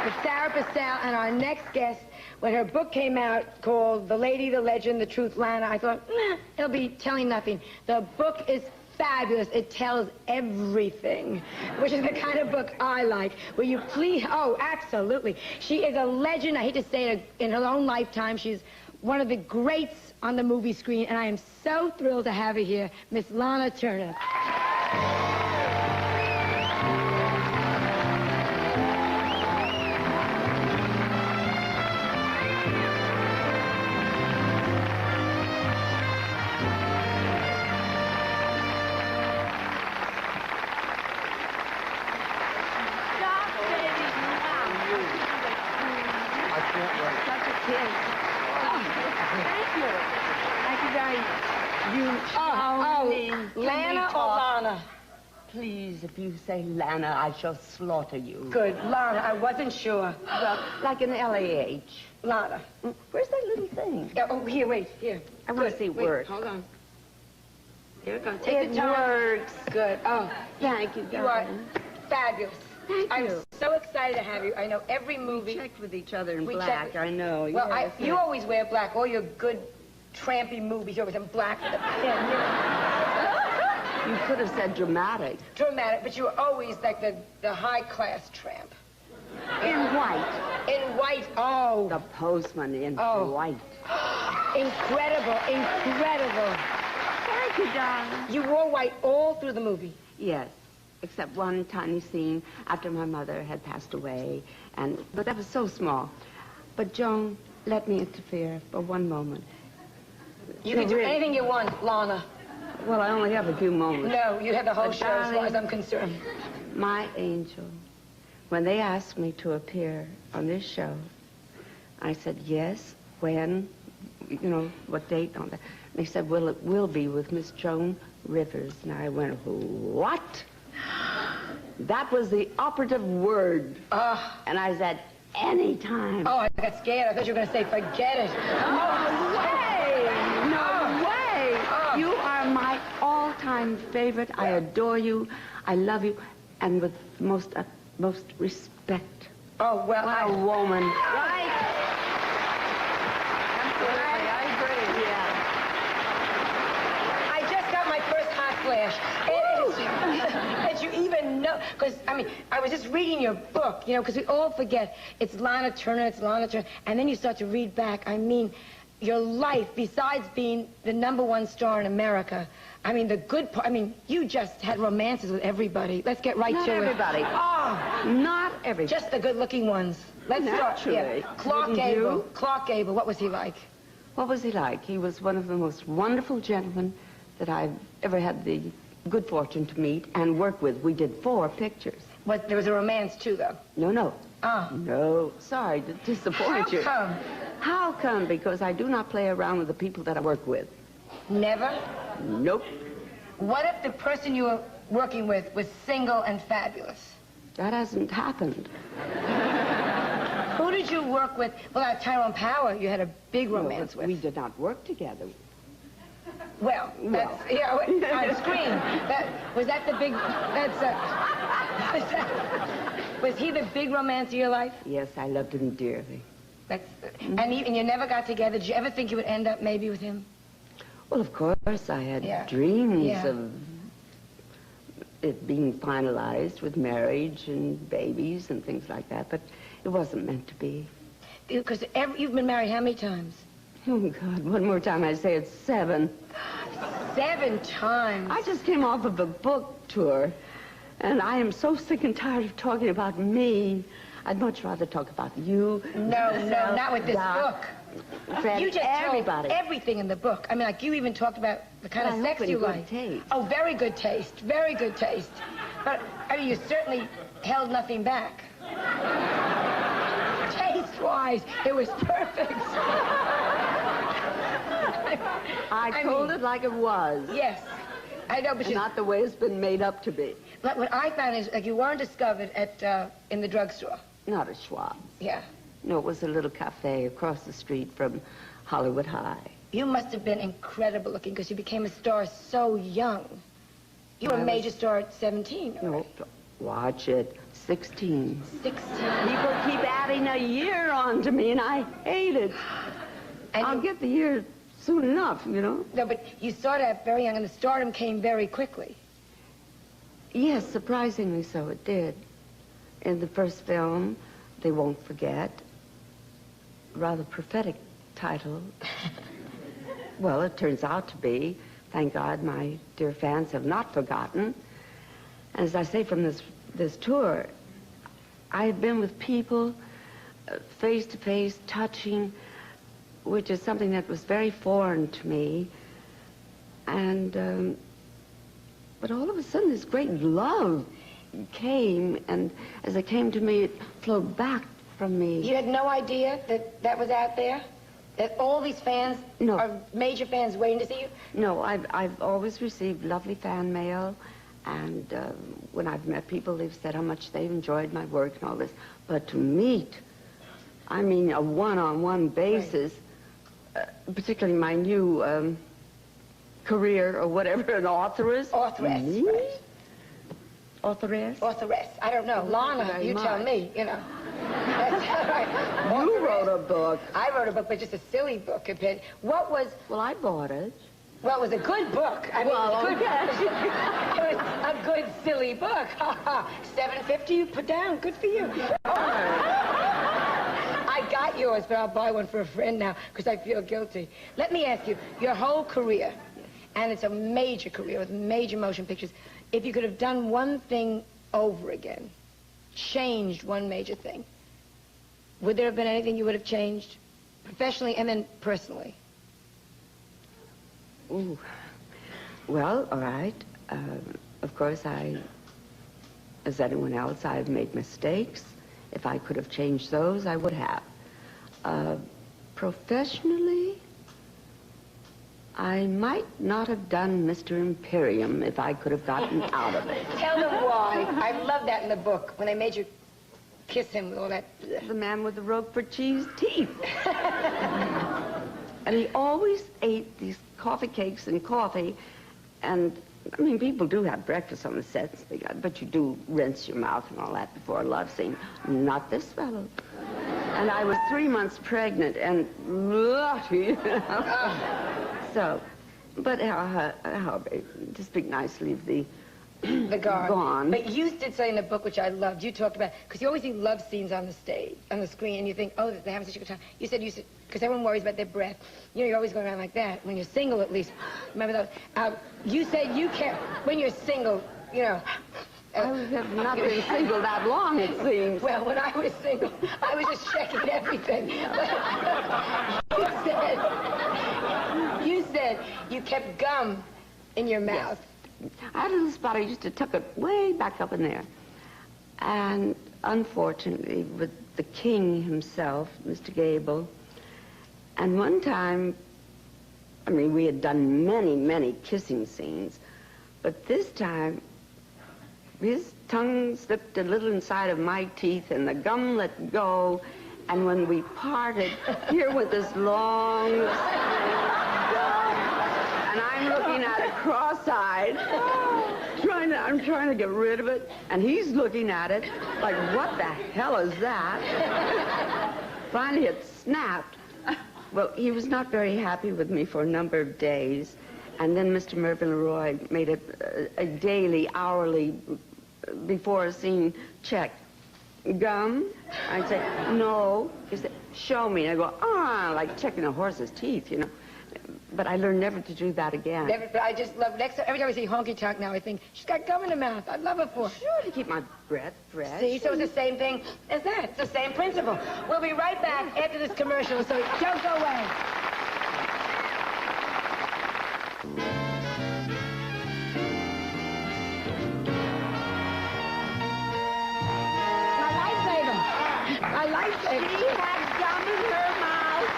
with Sarah Pastel, and our next guest, when her book came out called The Lady, the Legend, the Truth, Lana, I thought, nah, it'll be telling nothing. The book is fabulous. It tells everything, which is the kind of book I like. Will you please? Oh, absolutely. She is a legend. I hate to say it, in her own lifetime, she's one of the greats on the movie screen, and I am so thrilled to have her here, Miss Lana Turner. Lana or Lana? Please, if you say Lana, I shall slaughter you. Good. Lana, I wasn't sure. Well, like an LAH. Lana. Where's that little thing? Oh, here, wait, here. I want to see it work. Hold on. Here it goes. Take the time. It works. Good. Oh, thank you, you are fabulous. Thank you. I'm so excited to have you. I know every movie. We checked with each other in black, I know. Well, yes, you always wear black. All your good trampy movies, you're always in black with a pen. You could have said dramatic. Dramatic, but you were always like the high-class tramp. In white. In white, oh. The postman in white. Incredible, incredible. Thank you, darling. You wore white all through the movie? Yes, except one tiny scene after my mother had passed away, but that was so small. But Joan, let me interfere for one moment. You can do anything you want, Lana. Well, I only have a few moments. No, you have the whole show as far as I'm concerned. My angel, when they asked me to appear on this show, I said, yes, when, you know, what date on that. They said, well, it will be with Miss Joan Rivers. And I went, what? That was the operative word. And I said, anytime. Oh, I got scared. I thought you were going to say, forget it. No way! No way! You are my all-time favorite. I adore you. I love you. And with most respect. Oh, well, what a woman. Right. Absolutely, I agree. Yeah. I just got my first hot flash. That you even know, because, I mean, I was just reading your book, you know, because we all forget it's Lana Turner, it's Lana Turner, and then you start to read back. I mean, your life, besides being the #1 star in America, I mean, the good part, I mean, you just had romances with everybody. Let's get right to it. Not everybody. Oh, not everybody. just the good-looking ones. Let's start. Yeah. Clark Gable, what was he like? What was he like? He was one of the most wonderful gentlemen that I've ever had the good fortune to meet and work with. We did 4 pictures. What, there was a romance, too, though? No. Oh. No. Sorry to disappoint you. How come? How come? Because I do not play around with the people that I work with. Never? Nope. What if the person you were working with was single and fabulous? That hasn't happened. Who did you work with? Well, Tyrone Power, you had a big romance with. We did not work together. Well, that's, yeah, on screen. Was that the big, was he the big romance of your life? Yes, I loved him dearly. And you never got together. Did you ever think you would end up maybe with him? Well, of course, I had dreams of it being finalized with marriage and babies and things like that, but it wasn't meant to be. Because you've been married how many times? Oh, God, one more time, I say it's 7. 7 times? I just came off of a book tour, and I am so sick and tired of talking about me. I'd much rather talk about you. No, not with this book. Fred, you just everybody. told everything in the book. I mean, like, you even talked about the kind of sex you like. Taste. Oh, very good taste. Very good taste. But, I mean, you certainly held nothing back. Taste-wise, it was perfect. I told it like it was. Yes. I know, but not the way it's been made up to be. But what I found is, like, you weren't discovered in the drugstore. Not at Schwab's. Yeah. No, it was a little cafe across the street from Hollywood High. You must have been incredible looking because you became a star so young. You were a major star at 17. No, Watch it. 16. 16. People keep adding a year on to me, and I hate it. And I'll get the year soon enough, you know. No, but you started out very young, and the stardom came very quickly. Yes, surprisingly so, it did. In the first film, They Won't Forget, rather prophetic title. Well, it turns out to be. Thank God my dear fans have not forgotten. As I say, from this tour, I have been with people face to face, touching, which is something that was very foreign to me. And, but all of a sudden this great love came, and as it came to me, it flowed back from me. You had no idea that that was out there? That all these fans are major fans waiting to see you? No, I've always received lovely fan mail, and when I've met people, they've said how much they've enjoyed my work and all this. But to meet, I mean, a one-on-one basis, particularly my new career or whatever, an authoress. Authoress. Me? Right. Authoress? Authoress. I don't know. Lana, you tell me, you know. That's right. You wrote a book. I wrote a book, but just a silly book. What was... Well, I bought it. Well, it was a good book. I mean, well, it was a good, silly book. $7.50 you put down. Good for you. I got yours, but I'll buy one for a friend now because I feel guilty. Let me ask you, your whole career, and it's a major career with major motion pictures, if you could have done one thing over again, changed one major thing, would there have been anything you would have changed professionally and then personally? Ooh. Well, all right. Of course, as anyone else, I've made mistakes. If I could have changed those, I would have. Professionally, I might not have done Mr. Imperium if I could have gotten out of it. Tell them why. I love that in the book, when they made you kiss him with all that... The man with the Roquefort cheese teeth. And he always ate these coffee cakes and coffee, and, I mean, people do have breakfast on the sets, but you do rinse your mouth and all that before a love scene. Not this fellow. And I was 3 months pregnant, and, you know. So, but how to speak nicely of the guard. Gone. But you did say in the book, which I loved, you talked about, because you always see love scenes on the stage, on the screen, and you think, oh, they're having such a good time. You said, because everyone worries about their breath. You know, you're always going around like that. When you're single, at least. Remember those? You said you can't, when you're single, you know. I have not been single that long, it seems. Well, when I was single, I was just checking everything. You said you kept gum in your mouth. Yes. I had a little spot. I used to tuck it way back up in there. And unfortunately, with the king himself, Mr. Gable, and one time, I mean, we had done many, many kissing scenes, but this time, his tongue slipped a little inside of my teeth, and the gum let go, and when we parted, here with this long gum, and I'm looking at it cross-eyed, I'm trying to get rid of it, and he's looking at it like, what the hell is that? Finally, it snapped. Well, he was not very happy with me for a number of days, and then Mr. Mervyn LeRoy made it a daily, hourly, before a scene check. Gum? I'd say, no. He said, show me. And I go, like checking a horse's teeth, you know. But I learned never to do that again. Never, but I just love, every time I see Honky Tonk now, I think, she's got gum in her mouth. I'd love her for. Sure, to keep my breath fresh. See, so it's the same thing as that. It's the same principle. We'll be right back after this commercial, so don't go away. My lifesaver. She had gum in her mouth.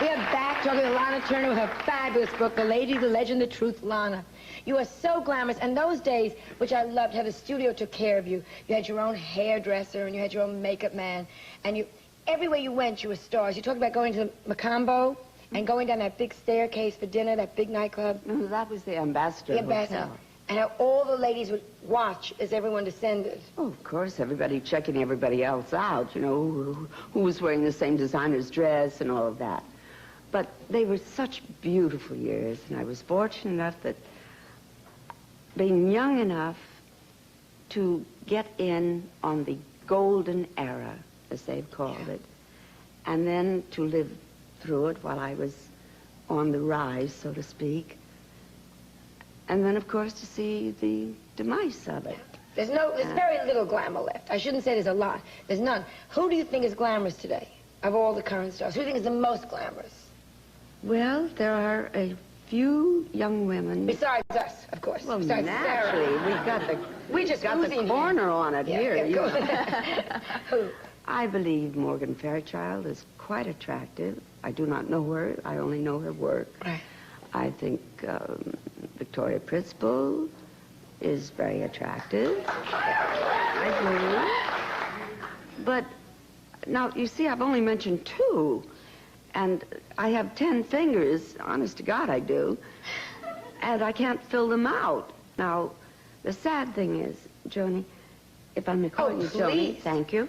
We are back talking to Lana Turner with her fabulous book, The Lady, the Legend, the Truth, Lana. You are so glamorous. And those days, which I loved, how the studio took care of you. You had your own hairdresser, and you had your own makeup man. And everywhere you went, you were stars. You talked about going to the Macombo and going down that big staircase for dinner, that big nightclub. No, that was the Ambassador The Ambassador. Hotel. And how all the ladies would watch as everyone descended. Oh, of course, everybody checking everybody else out, you know, who was wearing the same designer's dress and all of that. But they were such beautiful years, and I was fortunate enough that being young enough to get in on the golden era, as they've called it, and then to live through it while I was on the rise, so to speak. And then, of course, to see the demise of it. There's very little glamour left. I shouldn't say there's a lot. There's none. Who do you think is glamorous today, of all the current stars? Who do you think is the most glamorous? Well, there are a few young women. Besides us, of course. Well, besides naturally, Sarah. we just got the corner on it here. Who? I believe Morgan Fairchild is quite attractive. I do not know her. I only know her work. Right. I think Victoria Pritzbul is very attractive. I do. But now, you see, I've only mentioned 2. And I have 10 fingers, honest to God I do. And I can't fill them out. Now, the sad thing is, Joni, if I may call you Joni, thank you.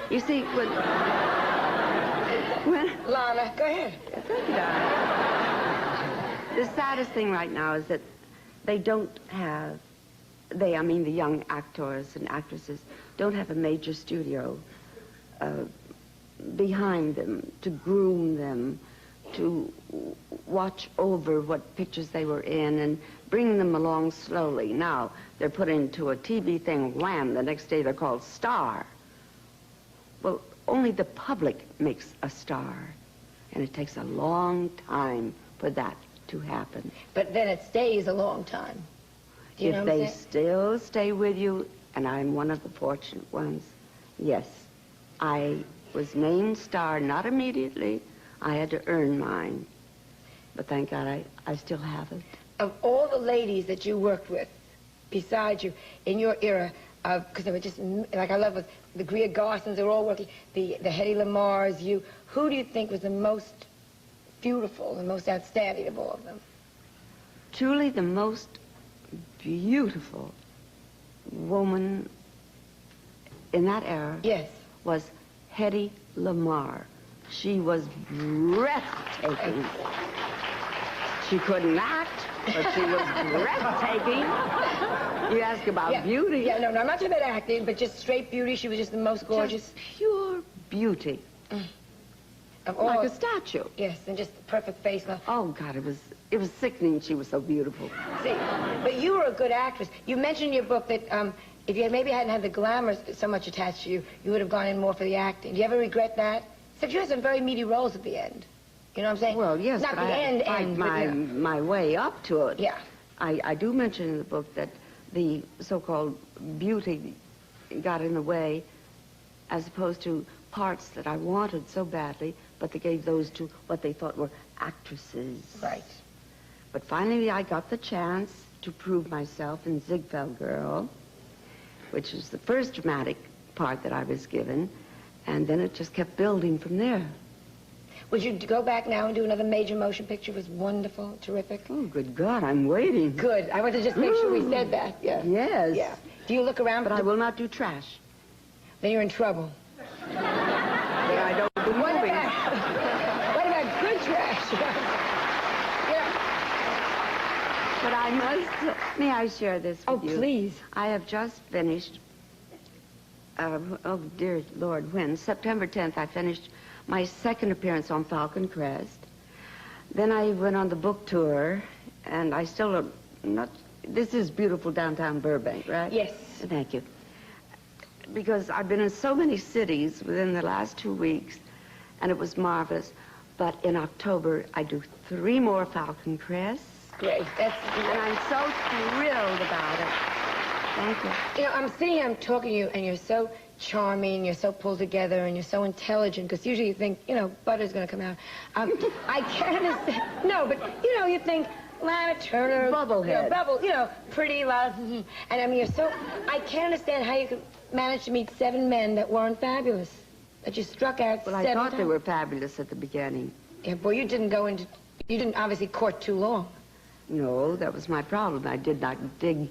You see, when Lana, go ahead. Thank you, darling. The saddest thing right now is that they don't have, I mean the young actors and actresses, don't have a major studio behind them to groom them, to watch over what pictures they were in and bring them along slowly. Now, they're put into a TV thing, wham, the next day they're called star. Well, only the public makes a star, and it takes a long time for that to happen. But then it stays a long time. Do you know if what I'm they saying? still stay with you, and I'm one of the fortunate ones, yes. I was named star, not immediately. I had to earn mine. But thank God I still have it. Of all the ladies that you worked with, besides you, in your era, because they were just, like I love with the Greer Garsons, they were all working, the Hedy Lamars, who do you think was the most beautiful, the most outstanding of all of them? Truly the most beautiful woman in that era, yes, was Hedy Lamar. She was breathtaking. She couldn't act, but she was breathtaking. You ask about beauty. Yeah, no, I'm not talking about acting, but just straight beauty. She was just the most gorgeous. Just pure beauty. Of all, like a statue. Yes, and just the perfect face. Oh, God, it was sickening. She was so beautiful. See, but you were a good actress. You mentioned in your book that if you maybe hadn't had the glamour so much attached to you, you would have gone in more for the acting. Do you ever regret that? Except you had some very meaty roles at the end. You know what I'm saying? Well, yes, not but the I had to fight my way up to it. Yeah. I do mention in the book that the so-called beauty got in the way as opposed to parts that I wanted so badly, but they gave those to what they thought were actresses. Right. But finally I got the chance to prove myself in Ziegfeld Girl, which is the first dramatic part that I was given, and then it just kept building from there. Would you go back now and do another major motion picture? It was wonderful, terrific. Oh, good God, I'm waiting. Good. I wanted to just make sure we said that. Yeah. Yes. Yeah. Do you look around? But I will not do trash. Then you're in trouble. Then I don't do movies. What about good trash? Yeah. But I must, may I share this with you? Oh, please. I have just finished, oh, dear Lord, when? September 10th, I finished my second appearance on Falcon Crest. Then I went on the book tour, and I still am not, this is beautiful downtown Burbank, right? Yes. Thank you. Because I've been in so many cities within the last 2 weeks, and it was marvelous. But in October, I do 3 more Falcon Crests. Great. And I'm so thrilled about it. Thank you. You know, I'm sitting here, I'm talking to you, and you're so charming, you're so pulled together, and you're so intelligent, because usually you think, you know, butter's going to come out. I can't understand. No, but, you know, you think Lana Turner. Bubblehead. You know, pretty, loud, and I mean, you're so, I can't understand how you could manage to meet 7 men that weren't fabulous, that you struck out Well, 7 I thought times. they were fabulous at the beginning. Yeah, boy, you didn't obviously court too long. No, that was my problem. I did not dig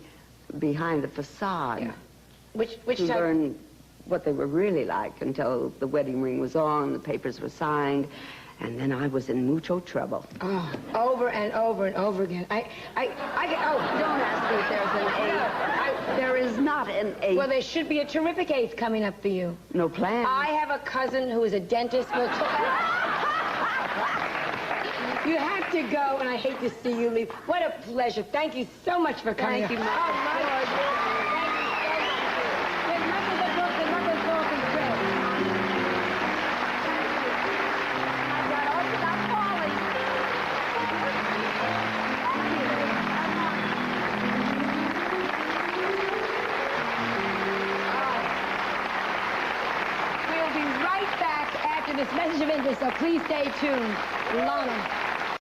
behind the facade. Yeah. Which to type? learn what they were really like until the wedding ring was on, the papers were signed, and then I was in mucho trouble. Oh, over and over and over again. Don't ask me if there's an eighth. There is not an eighth. Well, there should be a terrific eighth coming up for you. No plan. I have a cousin who is a dentist. You have to go, and I hate to see you leave. What a pleasure. Thank you so much for coming. Thank you, Mother. Oh, my Lord. Good luck with the book. Good luck with Falk and Fred. I've got all stop falling. We'll be right back after this message of interest, so please stay tuned. Lana.